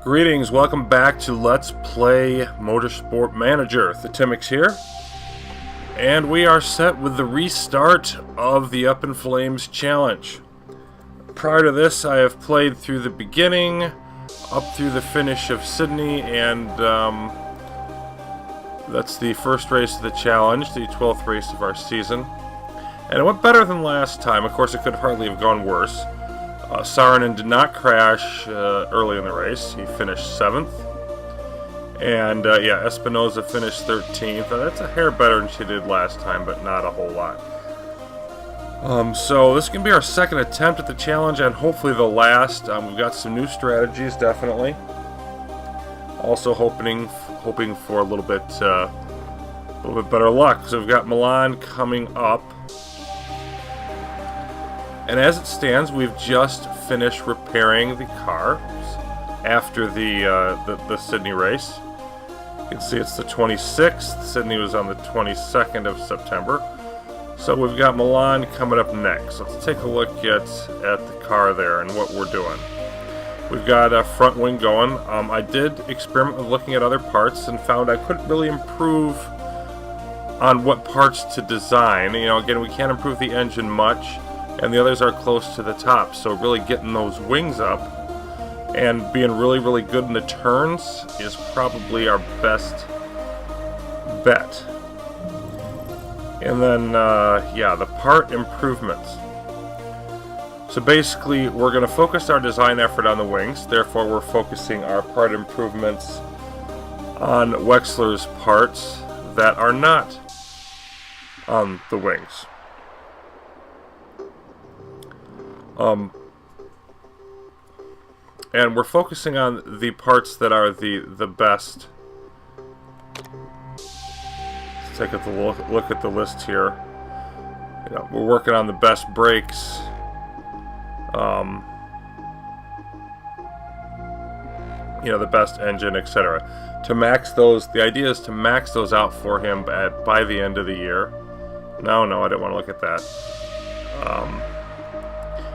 Greetings, welcome back to Let's Play Motorsport Manager. Thetimix here. And we are set with the restart of the Up in Flames challenge. Prior to this, I have played through the beginning, up through the finish of Sydney, and that's the first race of the challenge, the 12th race of our season. And it went better than last time. Of course, it could hardly have gone worse. Saarinen did not crash early in the race. He finished 7th. And yeah, Espinosa finished 13th. That's a hair better than she did last time, but not a whole lot. So this is going to be our second attempt at the challenge, and hopefully the last. We've got some new strategies, definitely. Also hoping for a little bit better luck. So we've got Milan coming up. And as it stands, we've just finished repairing the cars after the Sydney race. You can see it's the 26th. Sydney was on the 22nd of September. So we've got Milan coming up next. Let's take a look at the car there and what we're doing. We've got a front wing going. I did experiment with looking at other parts and found I couldn't really improve on what parts to design. You know, again, we can't improve the engine much, and the others are close to the top, so really getting those wings up and being really good in the turns is probably our best bet. And then yeah, the part improvements. So basically we're going to focus our design effort on the wings, therefore we're focusing our part improvements on Wexler's parts that are not on the wings. And we're focusing on the parts that are the best. Let's take a look at the list here. You know, we're working on the best brakes. You know, the best engine, etc. To max those, the idea is to max those out for him by the end of the year. No, I didn't want to look at that.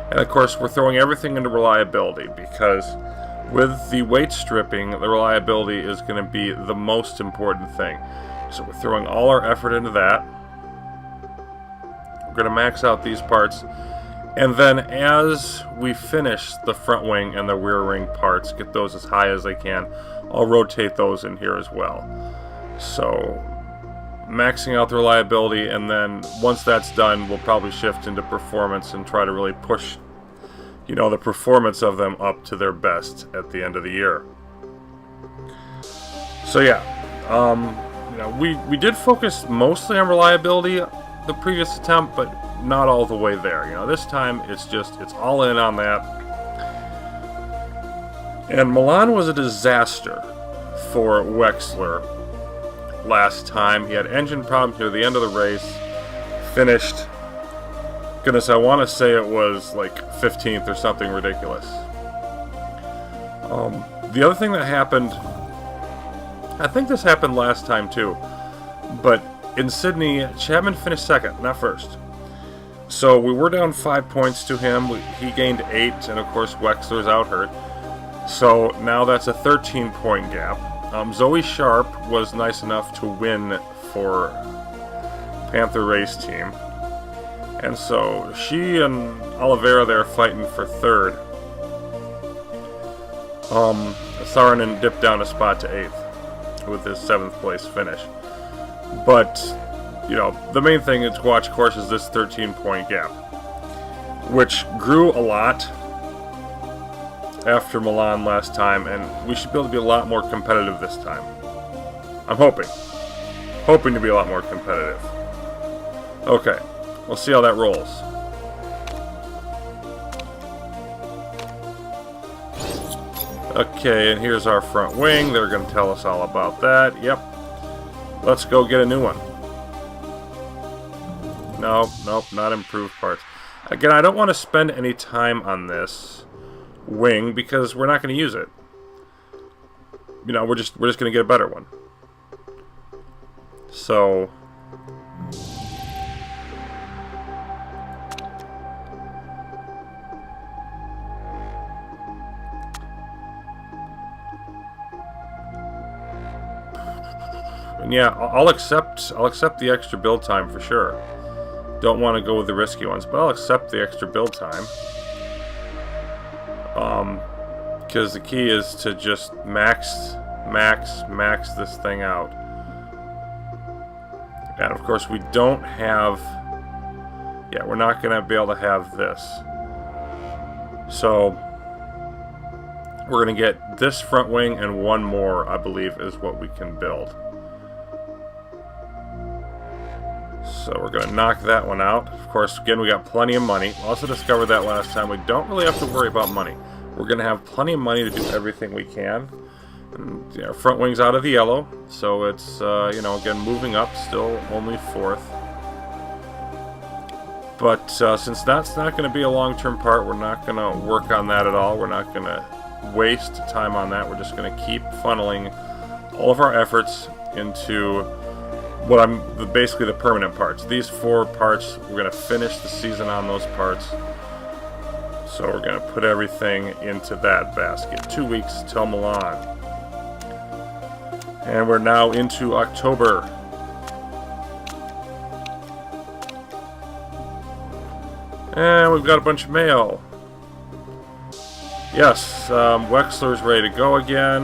And of course, we're throwing everything into reliability, because with the weight stripping, the reliability is going to be the most important thing. So we're throwing all our effort into that. We're going to max out these parts. And then as we finish the front wing and the rear wing parts, get those as high as they can, I'll rotate those in here as well. So maxing out the reliability, and then once that's done, we'll probably shift into performance and try to really push, you know, the performance of them up to their best at the end of the year. So yeah, you know, we did focus mostly on reliability the previous attempt, but not all the way there. You know, this time it's all in on that. And Milan was a disaster for Wexler last time. He had engine problems near the end of the race. Finished, goodness, I want to say it was like 15th or something ridiculous. The other thing that happened, I think this happened last time too, but in Sydney, Chapman finished second, not first. So we were down 5 points to him. He gained 8, and of course Wexler's out hurt. So now that's a 13-point gap. Zoe Sharp was nice enough to win for Panther Race Team. And so she and Oliveira there fighting for third. Saarinen dipped down a spot to 8th with his 7th place finish. But, you know, the main thing to watch, of course, is this 13-point gap, which grew a lot after Milan last time, and we should be able to be a lot more competitive this time. I'm hoping to be a lot more competitive. Okay, we'll see how that rolls. Okay, and here's our front wing. They're going to tell us all about that. Yep. Let's go get a new one. Nope, not improved parts. Again, I don't want to spend any time on this wing because we're not going to use it. You know, we're just going to get a better one. So And yeah, I'll accept the extra build time for sure. Don't want to go with the risky ones, but I'll accept the extra build time. Because the key is to just max this thing out. And of course we don't have... Yeah, we're not going to be able to have this. So we're going to get this front wing and one more, I believe, is what we can build. So we're going to knock that one out. Of course, again, we got plenty of money. Also discovered that last time. We don't really have to worry about money. We're going to have plenty of money to do everything we can. And, yeah, front wing's out of the yellow. So it's, you know, again, moving up, still only 4th. But since that's not going to be a long-term part, we're not going to work on that at all. We're not going to waste time on that. We're just going to keep funneling all of our efforts into what basically the permanent parts. These 4 parts, we're going to finish the season on those parts. So we're going to put everything into that basket. 2 weeks till Milan. And we're now into October. And we've got a bunch of mail. Yes, Wexler's ready to go again.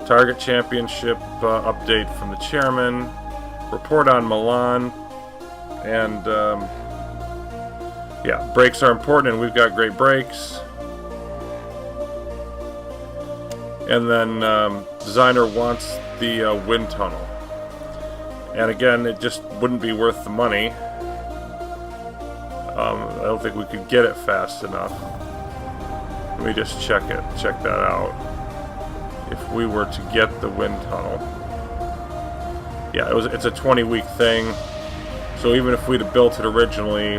Target Championship update from the chairman. Report on Milan. And, yeah, brakes are important, and we've got great brakes. And then designer wants the wind tunnel. And again, it just wouldn't be worth the money. I don't think we could get it fast enough. Let me just check that out. If we were to get the wind tunnel. Yeah, it's a 20-week thing. So even if we'd have built it originally,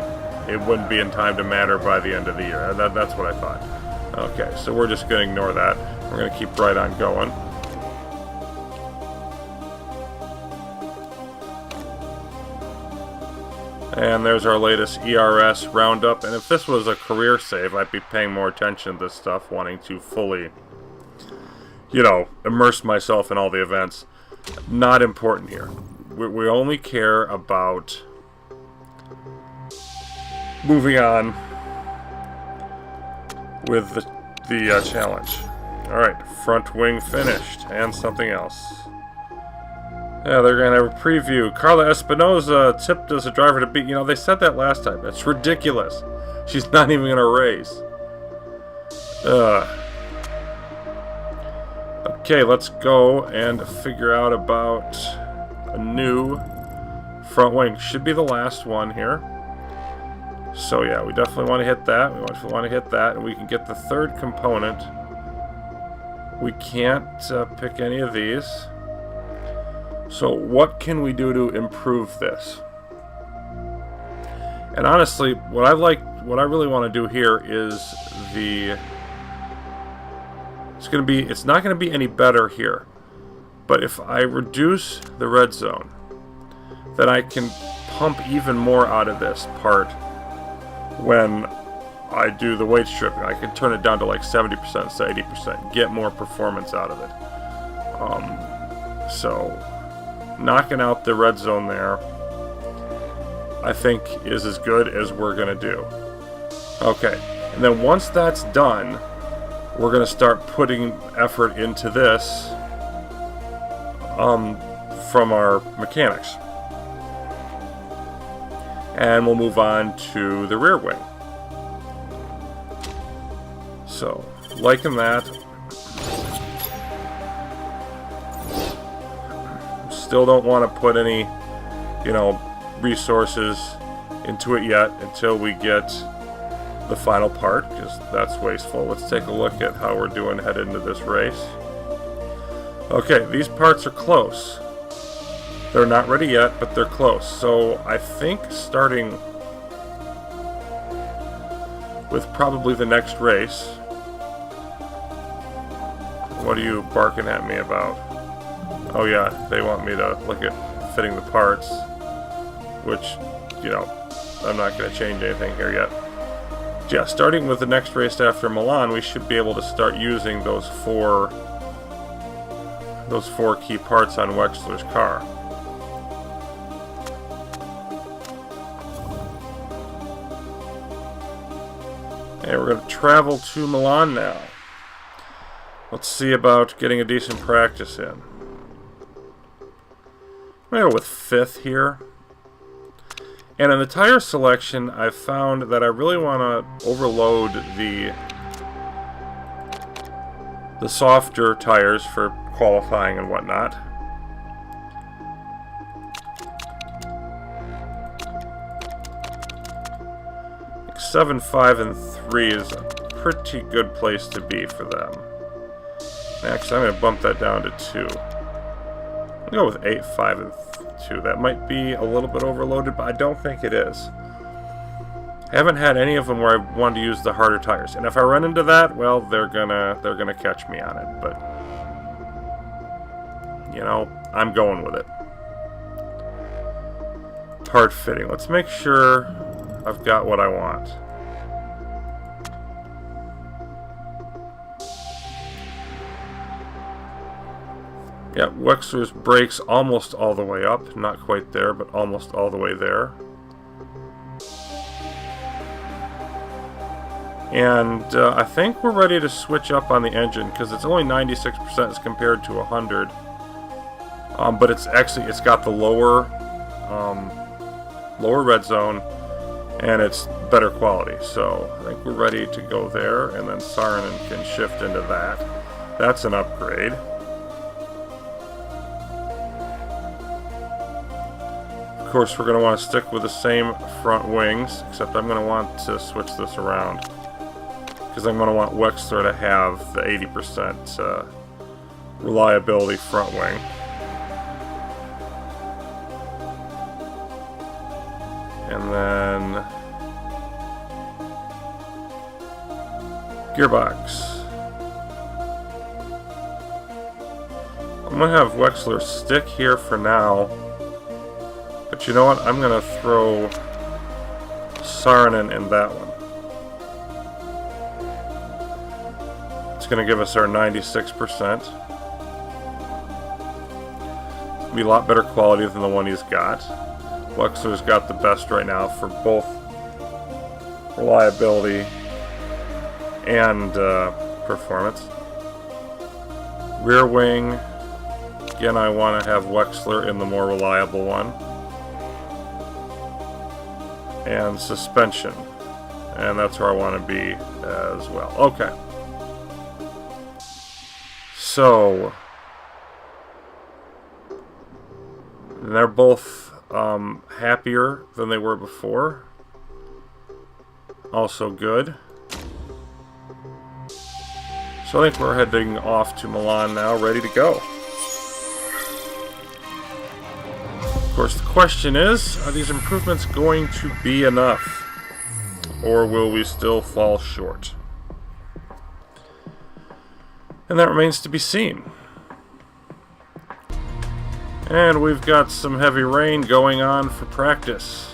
it wouldn't be in time to matter by the end of the year. That's what I thought. Okay, so we're just going to ignore that. We're going to keep right on going. And there's our latest ERS roundup. And if this was a career save, I'd be paying more attention to this stuff, wanting to fully, you know, immerse myself in all the events. Not important here. We only care about moving on with the challenge. Alright, front wing finished. And something else. Yeah, they're going to have a preview. Carla Espinoza tipped as a driver to beat. You know, they said that last time. That's ridiculous. She's not even going to race. Okay, let's go and figure out about a new front wing. Should be the last one here. So yeah, we definitely want to hit that. We definitely want to hit that, and we can get the 3rd component. We can't pick any of these. So what can we do to improve this? And honestly, what I really want to do here is it's not going to be any better here. But if I reduce the red zone, then I can pump even more out of this part when I do the weight stripping. I can turn it down to like 70% instead of 80%, get more performance out of it. So knocking out the red zone there, I think, is as good as we're going to do. Okay, and then once that's done, we're going to start putting effort into this from our mechanics. And we'll move on to the rear wing. So, liking that. Still don't want to put any, you know, resources into it yet until we get the final part, because that's wasteful. Let's take a look at how we're doing headed into this race. Okay, these parts are close. They're not ready yet, but they're close. So I think starting with probably the next race. What are you barking at me about? Oh yeah, they want me to look at fitting the parts, which, you know, I'm not going to change anything here yet. Yeah, starting with the next race after Milan, we should be able to start using those 4 those 4 key parts on Wexler's car. And we're going to travel to Milan now. Let's see about getting a decent practice in. I'm going to go with 5th here. And in the tire selection, I've found that I really want to overload the softer tires for qualifying and whatnot. Like 7, 5, and 3 is a pretty good place to be for them. Actually, I'm going to bump that down to 2. I'll go with 8, 5, and 2. That might be a little bit overloaded, but I don't think it is. I haven't had any of them where I wanted to use the harder tires, and if I run into that, well, they're gonna catch me on it. But you know, I'm going with it. Part fitting. Let's make sure I've got what I want. Yeah, Wexler's brakes almost all the way up. Not quite there, but almost all the way there. And I think we're ready to switch up on the engine because it's only 96% as compared to 100. But it's got the lower red zone, and it's better quality. So I think we're ready to go there, and then Saarinen can shift into that. That's an upgrade. Of course, we're going to want to stick with the same front wings, except I'm going to want to switch this around because I'm going to want Wexler to have the 80% reliability front wing. And then gearbox. I'm going to have Wexler stick here for now. But you know what? I'm going to throw Saarinen in that one. It's going to give us our 96%. It'll be a lot better quality than the one he's got. Wexler's got the best right now for both reliability and performance. Rear wing. Again, I want to have Wexler in the more reliable one. And suspension, and that's where I want to be as well. Okay, so they're both happier than they were before. Also good. So I think we're heading off to Milan now, ready to go. Of course, the question is, are these improvements going to be enough? Or will we still fall short? And that remains to be seen. And we've got some heavy rain going on for practice.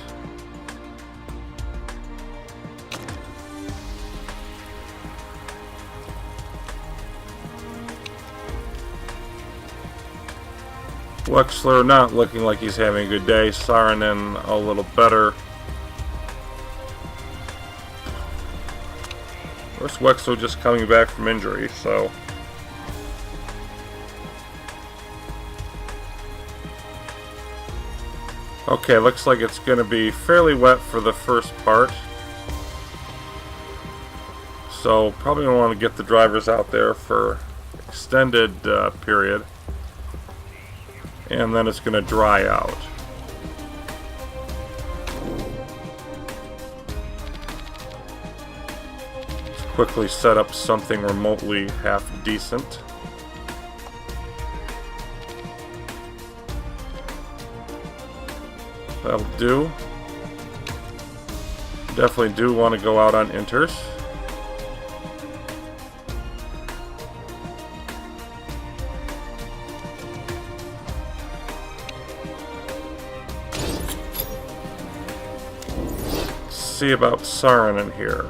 Wexler not looking like he's having a good day. Saarinen a little better. Of course, Wexler just coming back from injury, so... Okay, looks like it's going to be fairly wet for the first part. So, probably don't want to get the drivers out there for extended period. And then it's going to dry out. Let's quickly set up something remotely half decent. That'll do. Definitely do want to go out on inters. See about Saarinen here.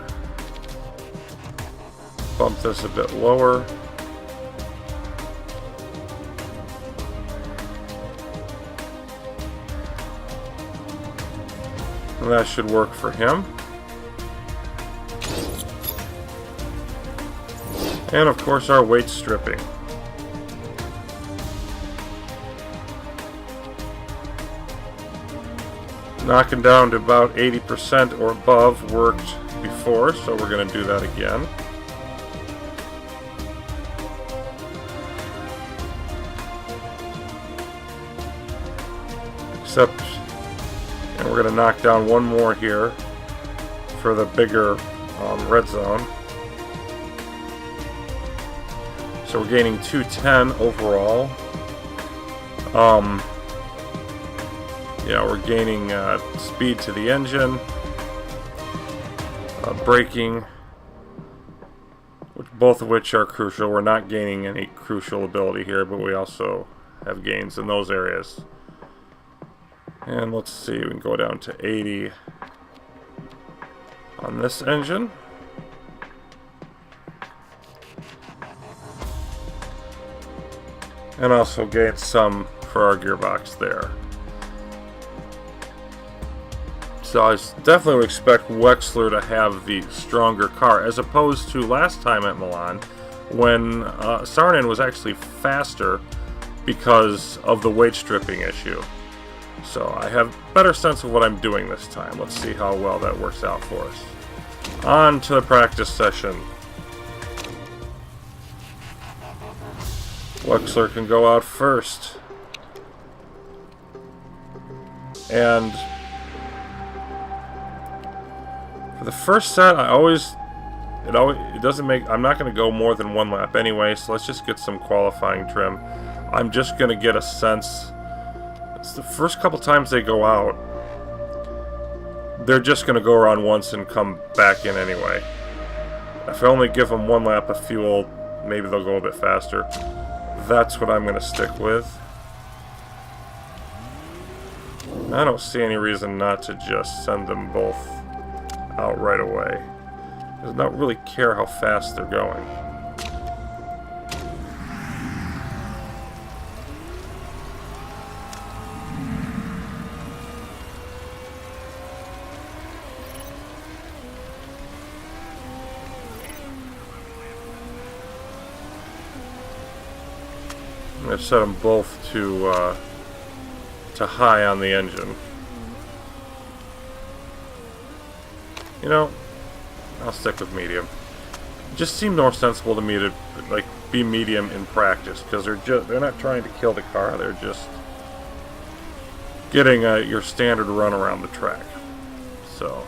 Bump this a bit lower. That should work for him. And of course our weight stripping. Knocking down to about 80% or above worked before, so we're going to do that again. Except, and we're going to knock down one more here for the bigger red zone. So we're gaining 210 overall. Yeah, we're gaining speed to the engine, braking, both of which are crucial. We're not gaining any crucial ability here, but we also have gains in those areas. And let's see, we can go down to 80 on this engine. And also gain some for our gearbox there. So I definitely would expect Wexler to have the stronger car, as opposed to last time at Milan, when Saarinen was actually faster because of the weight stripping issue. So I have a better sense of what I'm doing this time. Let's see how well that works out for us. On to the practice session. Wexler can go out first. And for the first set, it doesn't make, I'm not going to go more than one lap anyway, so let's just get some qualifying trim. I'm just going to get a sense. It's the first couple times they go out, they're just going to go around once and come back in anyway. If I only give them one lap of fuel, maybe they'll go a bit faster. That's what I'm going to stick with. I don't see any reason not to just send them both out right away. I don't really care how fast they're going. I'm going to set them both to high on the engine. You know, I'll stick with medium. It just seemed more sensible to me to like be medium in practice, because they're not trying to kill the car. They're just getting your standard run around the track. So.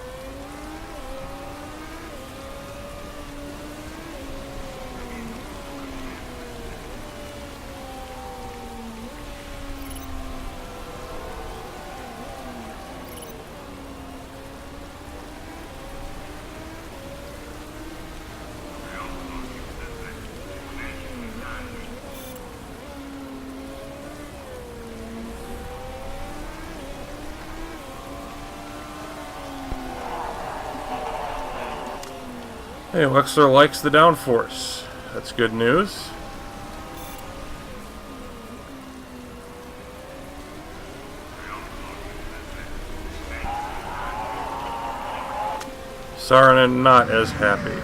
Hey, Wexler likes the downforce. That's good news. Saarinen not as happy.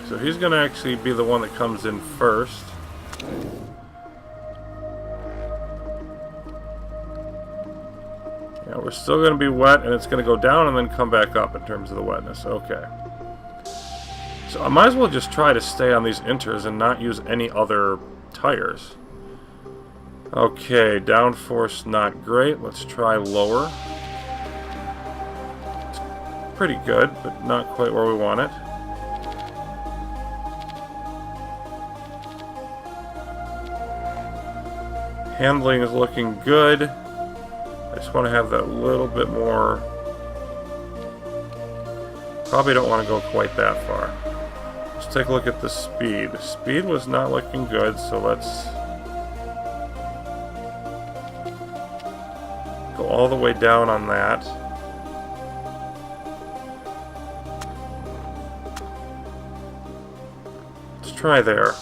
So he's going to actually be the one that comes in first. Yeah, we're still going to be wet, and it's going to go down and then come back up in terms of the wetness. Okay. So I might as well just try to stay on these inters and not use any other tires. Okay, downforce not great. Let's try lower. It's pretty good, but not quite where we want it. Handling is looking good. I just want to have that little bit more. Probably don't want to go quite that far. Let's take a look at the speed. The speed was not looking good, so let's go all the way down on that. Let's try there.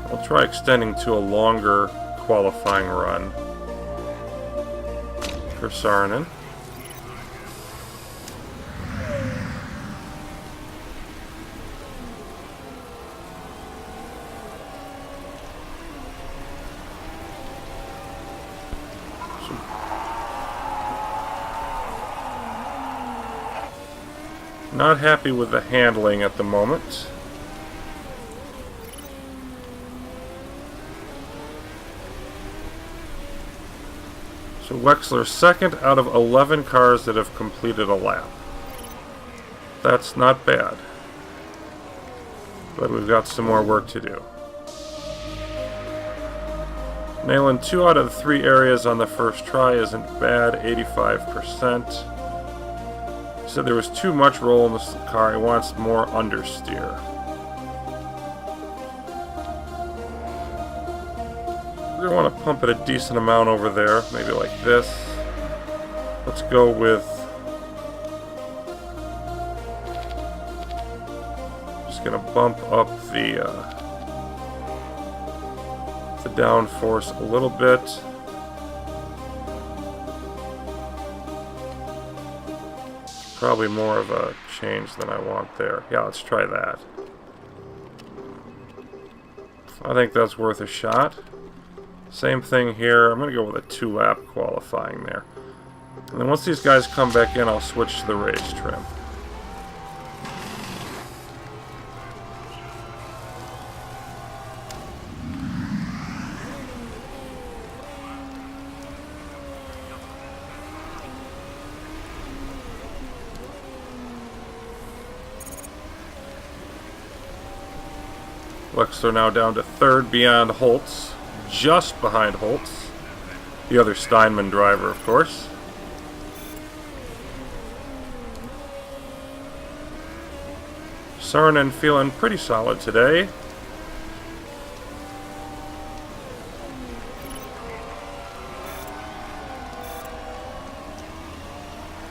I'll try extending to a longer qualifying run for Saarinen. Not happy with the handling at the moment. So Wexler's second out of 11 cars that have completed a lap. That's not bad. But we've got some more work to do. Nailing 2 out of the 3 areas on the first try isn't bad, 85%. He said there was too much roll in this car. He wants more understeer. We're going to want to pump it a decent amount over there, maybe like this. Let's go with... just going to bump up the downforce a little bit. Probably more of a change than I want there. Yeah, let's try that. I think that's worth a shot. Same thing here. I'm going to go with a 2-lap qualifying there. And then once these guys come back in, I'll switch to the race trim. Wexler now down to 3rd beyond Holtz, just behind Holtz, the other Steinman driver, of course. Saarinen feeling pretty solid today.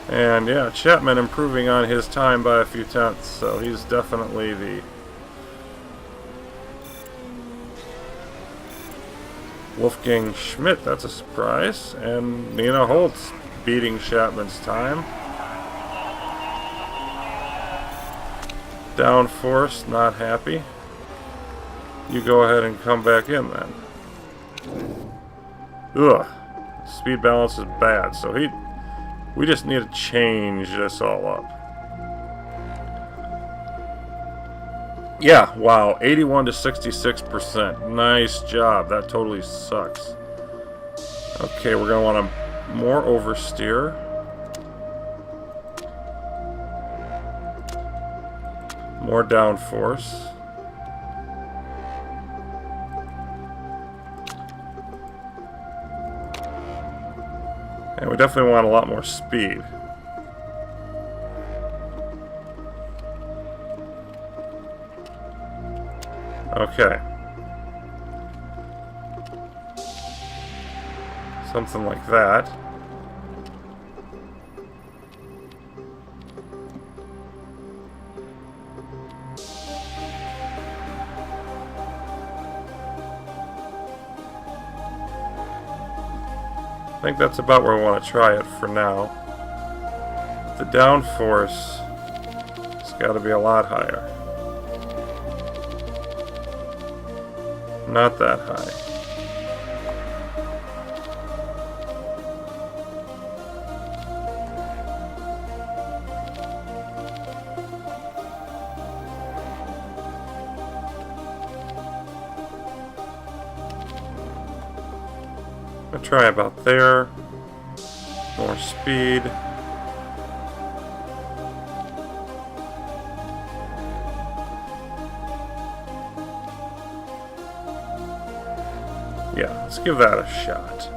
And yeah, Chapman improving on his time by a few tenths, so he's definitely the Wolfgang Schmidt, that's a surprise. And Nina Holtz beating Chapman's time. Downforce, not happy. You go ahead and come back in then. Ugh. Speed balance is bad, so we just need to change this all up. Yeah, wow, 81 to 66%. Nice job. That totally sucks. Okay, we're going to want to more oversteer. More downforce. And we definitely want a lot more speed. Okay. Something like that. I think that's about where I want to try it for now. The downforce has got to be a lot higher. Not that high. I'll try about there. More speed. Yeah, let's give that a shot.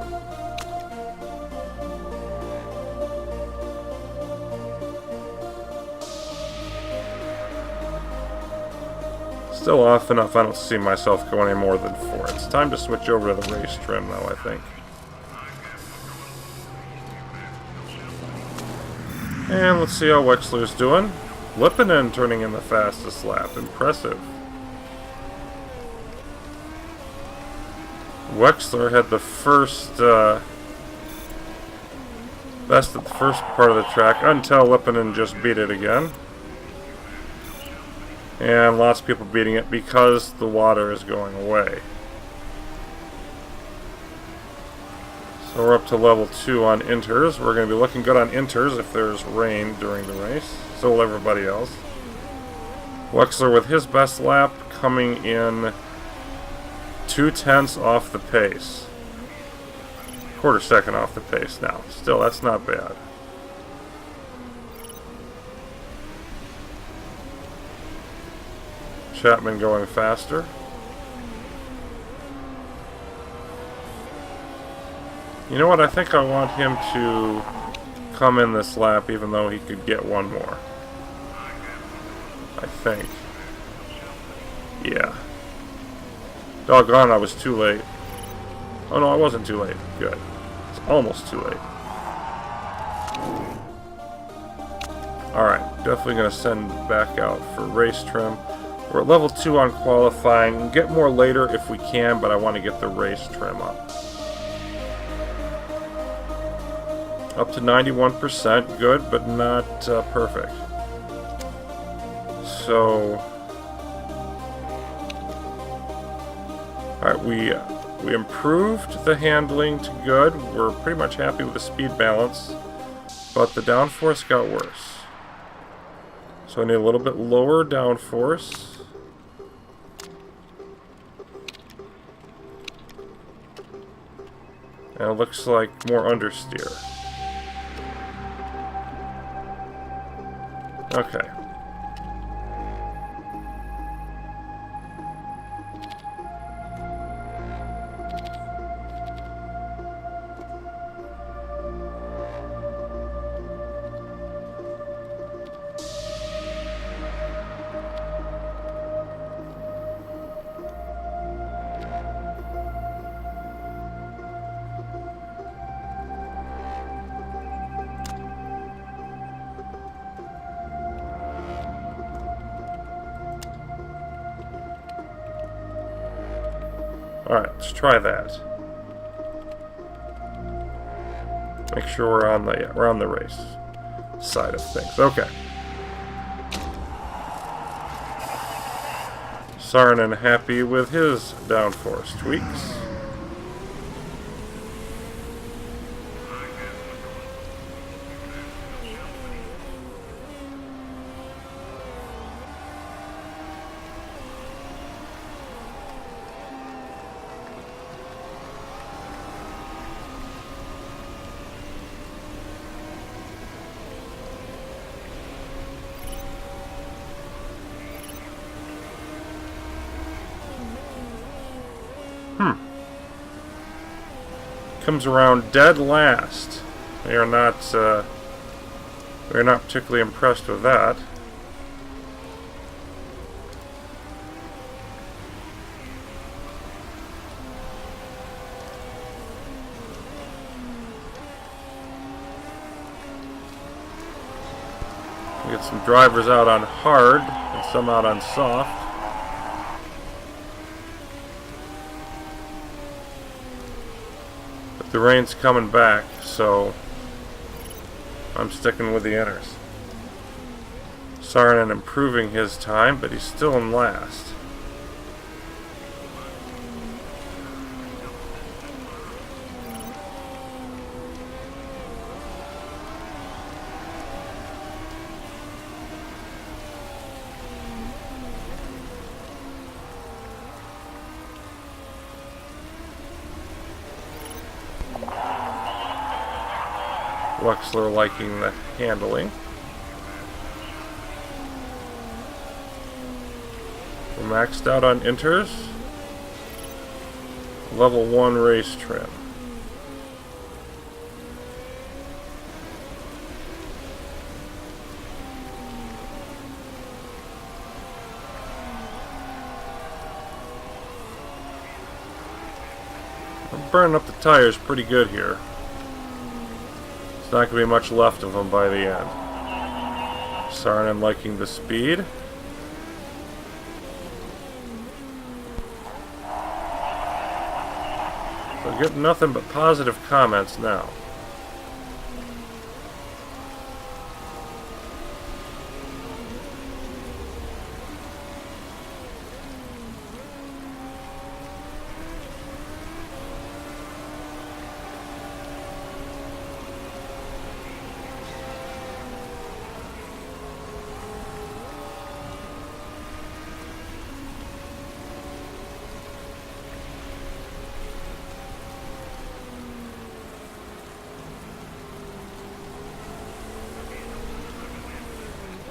Still off enough, I don't see myself going any more than 4. It's time to switch over to the race trim, though, I think. And let's see how Wexler's doing. Lippinen turning in the fastest lap. Impressive. Wexler had the first best at the first part of the track until Lippinen just beat it again. And lots of people beating it because the water is going away. So we're up to level 2 on inters. We're going to be looking good on inters if there's rain during the race. So will everybody else. Wexler with his best lap coming in 2/10 off the pace. Quarter second off the pace now. Still, that's not bad. Chapman going faster. You know what? I think I want him to come in this lap even though he could get one more. I think. Yeah. Doggone, I was too late. Oh no, I wasn't too late. Good. It's almost too late. Alright, definitely going to send back out for race trim. We're at level 2 on qualifying. We'll get more later if we can, but I want to get the race trim up. Up to 91%, good, but not perfect. So, alright, we improved the handling to good. We're pretty much happy with the speed balance, but the downforce got worse. So I need a little bit lower downforce. And it looks like more understeer. Okay. Alright, let's try that. Make sure we're on the race side of things. Okay. Saarinen happy with his downforce tweaks. Comes around dead last. We are not particularly impressed with that. We get some drivers out on hard and some out on soft. The rain's coming back, so I'm sticking with the inners. Saarinen improving his time, but he's still in last. Wexler liking the handling. We're maxed out on inters. Level 1 race trim. I'm burning up the tires pretty good here. Not going to be much left of them by the end. Saarinen liking the speed. So getting nothing but positive comments now.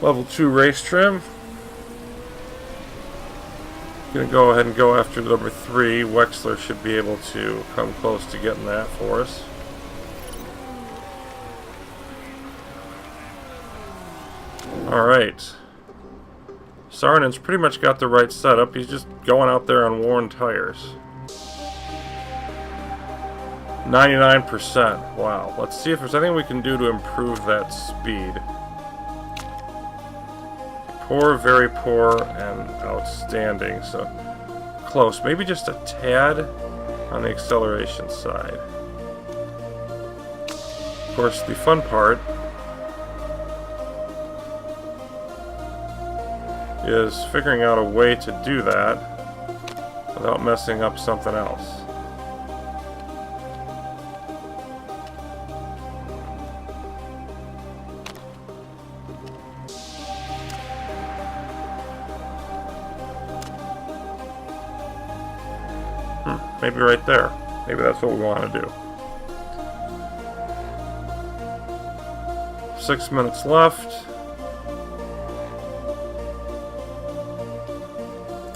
Level 2 race trim. Gonna go ahead and go after number 3. Wexler should be able to come close to getting that for us. Alright. Saarinen's pretty much got the right setup. He's just going out there on worn tires. 99%. Wow. Let's see if there's anything we can do to improve that speed. Poor, very poor, and outstanding. So close. Maybe just a tad on the acceleration side. Of course, the fun part is figuring out a way to do that without messing up something else. Maybe right there. Maybe that's what we want to do. 6 minutes left.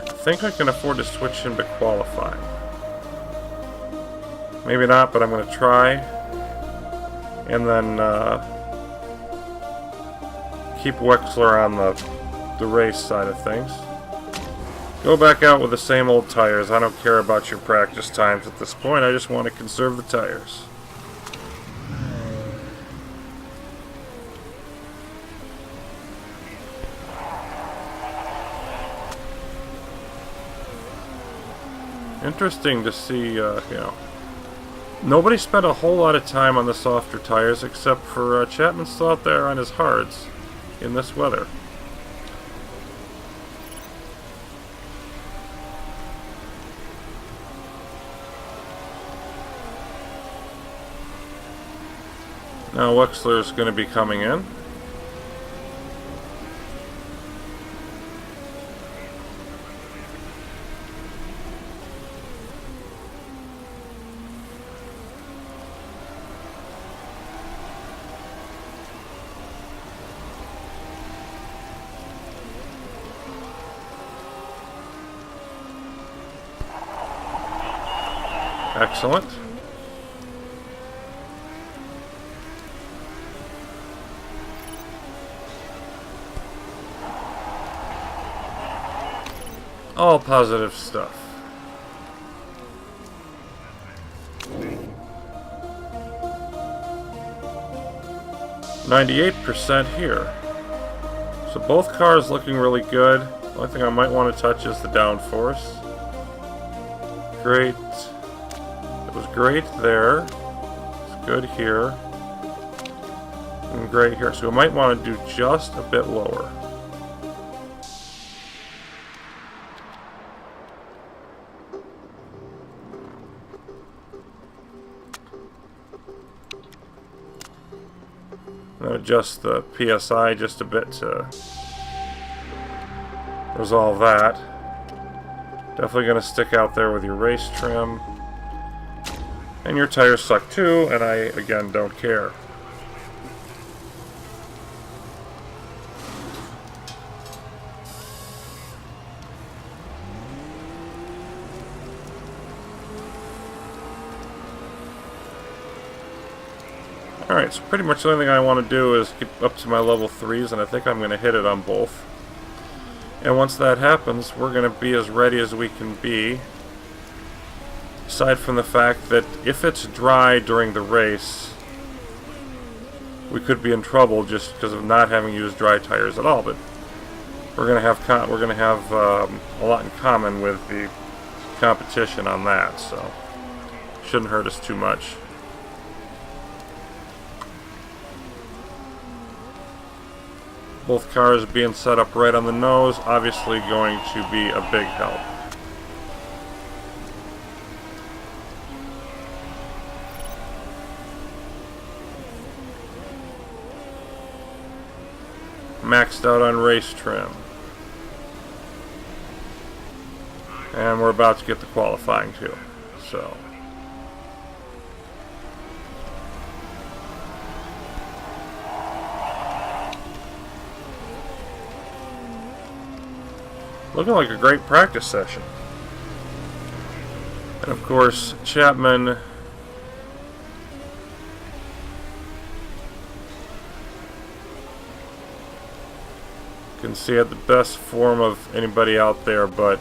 I think I can afford to switch into qualifying. Maybe not, but I'm going to try. And then keep Wexler on the race side of things. Go back out with the same old tires. I don't care about your practice times at this point. I just want to conserve the tires. Interesting to see, you know, nobody spent a whole lot of time on the softer tires except for Chapman still out there on his hards in this weather. Now Wexler's going to be coming in. Excellent. All positive stuff. %98 here. So both cars looking really good. The only thing I might want to touch is the downforce. Great. It was great there. It's good here. And great here. So we might want to do just a bit lower. Adjust the PSI just a bit to resolve that. Definitely going to stick out there with your race trim. And your tires suck too, and I, again, don't care. Alright, so pretty much the only thing I want to do is get up to my level 3s, and I think I'm going to hit it on both. And once that happens, we're going to be as ready as we can be. Aside from the fact that if it's dry during the race, we could be in trouble just because of not having used dry tires at all. But we're going to have a lot in common with the competition on that. So Shouldn't hurt us too much. Both cars being set up right on the nose, obviously going to be a big help. Maxed out on race trim. And we're about to get the qualifying too. So looking like a great practice session. And of course, Chapman can see at the best form of anybody out there, but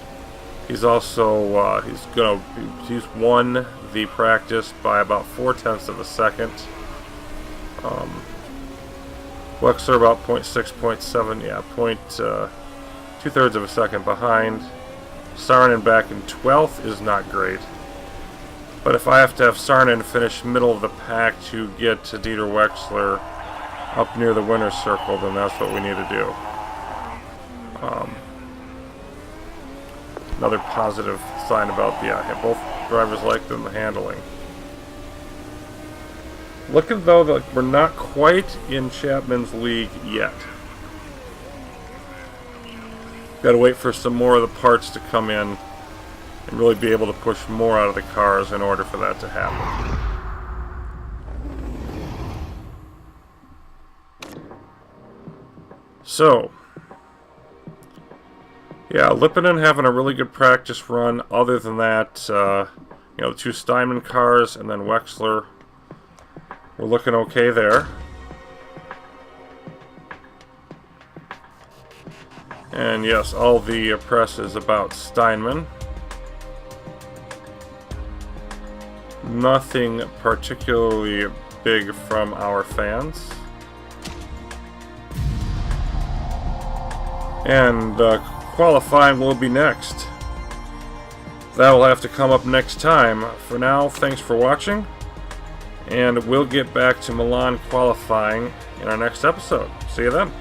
he's also he's won the practice by about 0.4 of a second. Wexler about 0.6, 0.7, yeah, 2/3 of a second behind. Saarinen back in 12th is not great. But if I have to have Saarinen finish middle of the pack to get to Dieter Wexler up near the winner's circle, then that's what we need to do. Another positive sign about both drivers like them, the handling. Looking though like we're not quite in Chapman's league yet. Got to wait for some more of the parts to come in and really be able to push more out of the cars in order for that to happen. So, yeah, Lipinen having a really good practice run. Other than that, the two Steinman cars and then Wexler, we're looking okay there. And yes, all the press is about Steinman. Nothing particularly big from our fans. And qualifying will be next. That will have to come up next time. For now, thanks for watching. And we'll get back to Milan qualifying in our next episode. See you then.